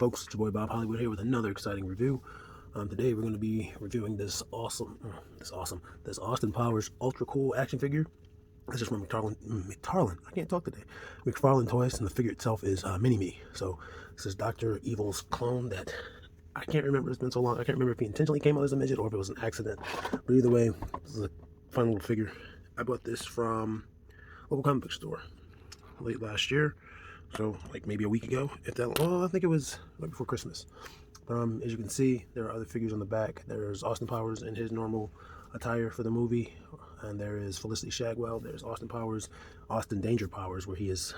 folks? It's your boy Bob Hollywood here with another exciting review. Today we're going to be reviewing this Austin Powers ultra cool action figure. This is from McFarlane. I can't talk today. McFarlane Toys, and the figure itself is Mini-Me. So this is Dr. Evil's clone that I can't remember. It's been so long. I can't remember if he intentionally came out as a midget or if it was an accident. But either way, this is a fun little figure. I bought this from a local comic book store late last year. So like maybe a week ago, if that. Well, I think it was right before Christmas. As you can see, there are other figures on the back. There's Austin Powers in his normal attire for the movie, and there is Felicity Shagwell. There's Austin Powers, Austin Danger Powers, where he is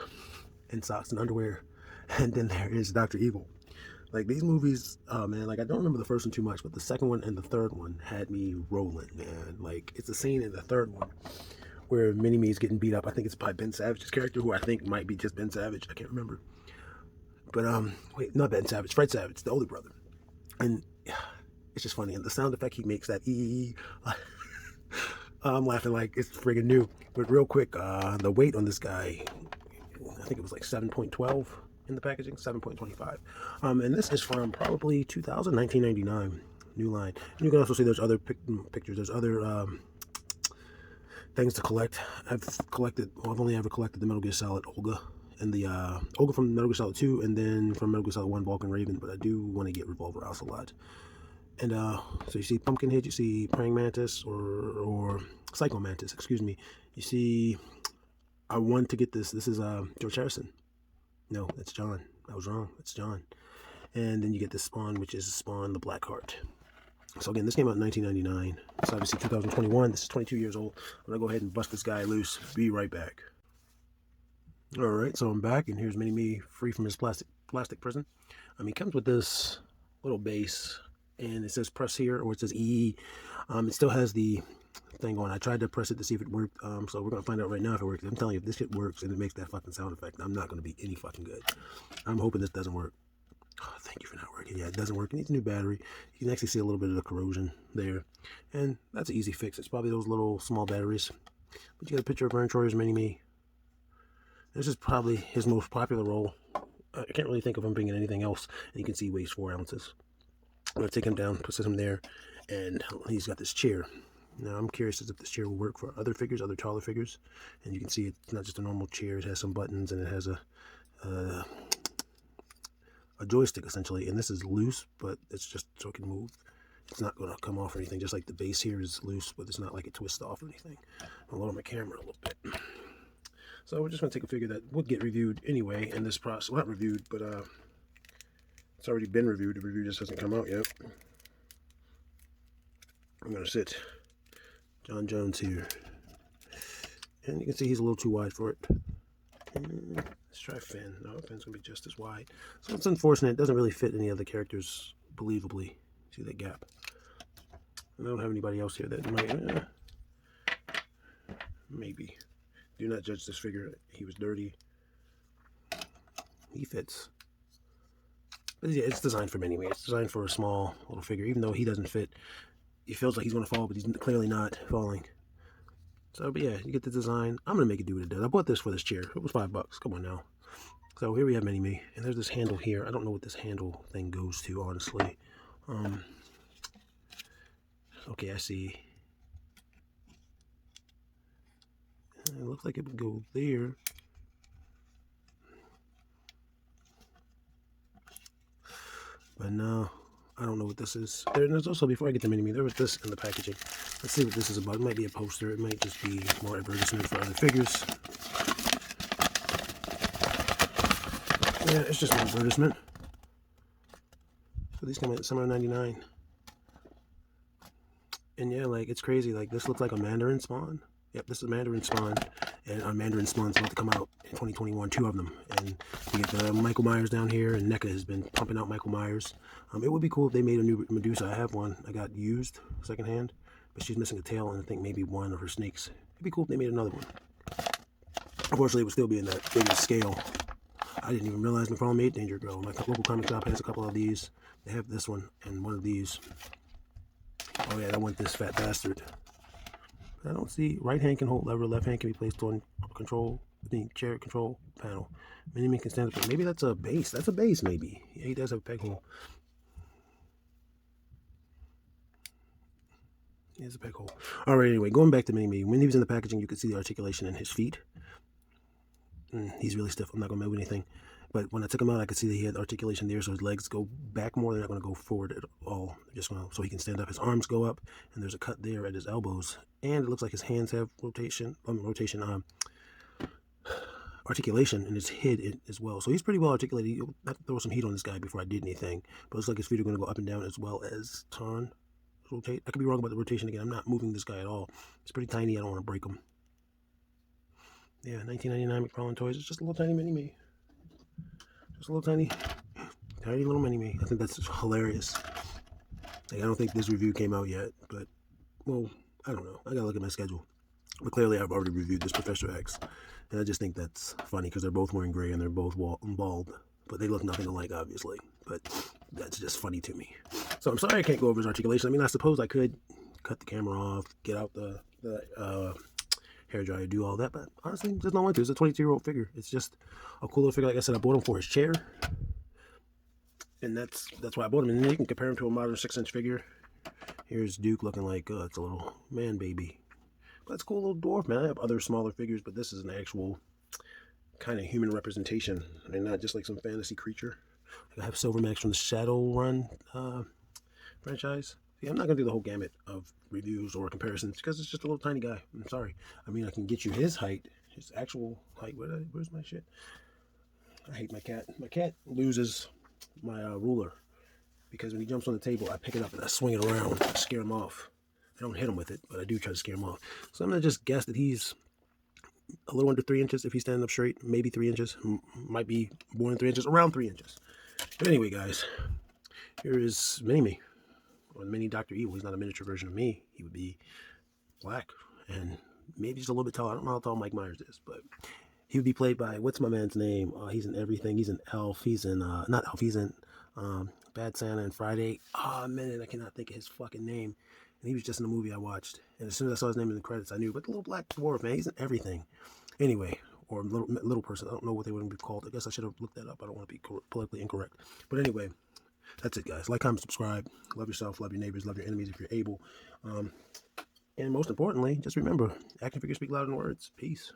in socks and underwear, and then there is Dr. Evil. Like these movies, oh man, like I don't remember the first one too much, but the second one and the third one had me rolling, man. Like it's a scene in the third one where Mini-Me is getting beat up. I think it's by Ben Savage's character, who I think might be just Ben Savage. I can't remember. But wait, not Ben Savage, Fred Savage, the older brother. And it's just funny. And the sound effect he makes, that ee, I'm laughing like it's friggin' new. But real quick, the weight on this guy, I think it was like 7.12 in the packaging, 7.25. And this is from probably 1999, new line. And you can also see there's other pictures. There's other things to collect. I've only ever collected the Metal Gear Solid Olga, and the Olga from Metal Gear Solid 2, and then from Metal Gear Solid 1, Vulcan Raven, but I do want to get Revolver Ocelot. And so you see Pumpkinhead, you see Praying Mantis, or Psycho Mantis, excuse me. You see, I want to get this. This is George Harrison. No, that's John. I was wrong. It's John. And then you get this Spawn, which is Spawn the Blackheart. So again, this came out in 1999. It's obviously 2021. This is 22 years old. I'm going to go ahead and bust this guy loose. Be right back. Alright, so I'm back, and here's Mini-Me free from his plastic prison. He comes with this little base, and it says press here, or it says EE. It still has the thing going. I tried to press it to see if it worked, so we're going to find out right now if it works. I'm telling you, if this shit works and it makes that fucking sound effect, I'm not going to be any fucking good. I'm hoping this doesn't work. Oh, thank you for not working. Yeah, it doesn't work. It needs a new battery. You can actually see a little bit of the corrosion there. And that's an easy fix. It's probably those little small batteries. But you got a picture of Vern Troyer's Mini-Me. This is probably his most popular role. I can't really think of him being in anything else. And you can see he weighs 4 ounces. I'm going to take him down, put him there, and he's got this chair. Now, I'm curious as if this chair will work for other figures, other taller figures. And you can see it's not just a normal chair. It has some buttons, and it has a joystick essentially, and this is loose, but it's just so it can move. It's not going to come off or anything, just like the base here is loose, but it's not like it twists off or anything. I'll lower my camera a little bit. So we're just going to take a figure that would get reviewed anyway in this process. Well, not reviewed, but it's already been reviewed. The review just hasn't come out yet. I'm going to sit John Jones here, and you can see he's a little too wide for it. Let's try Finn. No, Finn's going to be just as wide. So it's unfortunate. It doesn't really fit any of the characters believably. See that gap? I don't have anybody else here that might. Maybe. Do not judge this figure. He was dirty. He fits. But yeah, it's designed for Mini-Me. It's designed for a small little figure. Even though he doesn't fit, he feels like he's going to fall, but he's clearly not falling. So, but yeah, you get the design. I'm going to make it do what it does. I bought this for this chair. It was $5. Come on now. So here we have Mini-Me. And there's this handle here. I don't know what this handle thing goes to, honestly. Okay, I see. It looks like it would go there. But no, I don't know what this is. There's also, before I get to Mini-Me, there was this in the packaging. Let's see what this is about. It might be a poster. It might just be more advertisement for other figures. Yeah, it's just an advertisement. So these come at $7.99. And yeah, like, it's crazy. Like, this looks like a Mandarin Spawn. Yep, this is Mandarin Spawn. And our Mandarin Spawn's about to come out in 2021, 2 of them. And you get the Michael Myers down here, and NECA has been pumping out Michael Myers. It would be cool if they made a new Medusa. I have one. I got used secondhand, but she's missing a tail, and I think maybe one of her snakes. It'd be cool if they made another one. Unfortunately, it would still be in that big scale. I didn't even realize McFarlane made Danger Girl. My local comic shop has a couple of these. They have this one and one of these. Oh yeah, I want this fat bastard. I don't see. Right hand can hold lever, left hand can be placed on control. chair control panel. Mini-me can stand up. Maybe that's a base. That's a base, maybe. Yeah, he does have a peg hole. Here's a peg hole. All right, anyway, going back to Mini-me. When he was in the packaging, you could see the articulation in his feet. He's really stiff. I'm not going to move anything. But when I took him out, I could see that he had articulation there, so his legs go back more. They're not going to go forward at all. They're just going to, so he can stand up. His arms go up, and there's a cut there at his elbows. And it looks like his hands have articulation in his head as well. So he's pretty well articulated. You'll have to throw some heat on this guy before I did anything. But it looks like his feet are going to go up and down as well as turn, rotate. I could be wrong about the rotation again. I'm not moving this guy at all. It's pretty tiny. I don't want to break him. Yeah, 1999 McFarlane Toys. It's just a little tiny mini-me. Just a little tiny little mini-me. I think that's hilarious. Like, I don't think this review came out yet, but, well, I don't know. I gotta look at my schedule. But clearly I've already reviewed this Professor X, and I just think that's funny because they're both wearing gray and they're both bald, but they look nothing alike, obviously. But that's just funny to me. So I'm sorry I can't go over his articulation. I mean, I suppose I could cut the camera off, get out the hair dryer, do all that, but honestly, there's no one to. It's a 22-year-old figure. It's just a cool little figure. Like I said, I bought him for his chair, and that's why I bought him. And then you can compare him to a modern 6-inch figure. Here's Duke looking like it's a little man baby, but it's a cool little dwarf, man. I have other smaller figures, but this is an actual kind of human representation, and not just like some fantasy creature. Like I have Silvermax from the Shadowrun franchise. Yeah, I'm not gonna do the whole gamut of reviews or comparisons because it's just a little tiny guy. I'm sorry. I mean, I can get you his height, his actual height. Where's my shit? I hate my cat. My cat loses my ruler because when he jumps on the table, I pick it up and I swing it around to scare him off. I don't hit him with it, but I do try to scare him off. So I'm gonna just guess that he's a little under 3 inches if he's standing up straight. Maybe 3 inches. Might be more than 3 inches. Around 3 inches. But anyway, guys, here is Mini-me. Or the mini Dr. Evil. He's not a miniature version of me. He would be black and maybe just a little bit tall. I don't know how tall Mike Myers is, but he would be played by, what's my man's name? He's in everything. He's in Elf. He's in, not Elf, he's in Bad Santa and Friday. Oh, man, I cannot think of his fucking name. And he was just in the movie I watched. And as soon as I saw his name in the credits, I knew. But the little black dwarf, man, he's in everything. Anyway, or little person. I don't know what they would be called. I guess I should have looked that up. I don't want to be politically incorrect. But anyway, that's it, guys. Like, comment, subscribe. Love yourself, love your neighbors, love your enemies if you're able. And most importantly, just remember, action figures speak louder than words. Peace.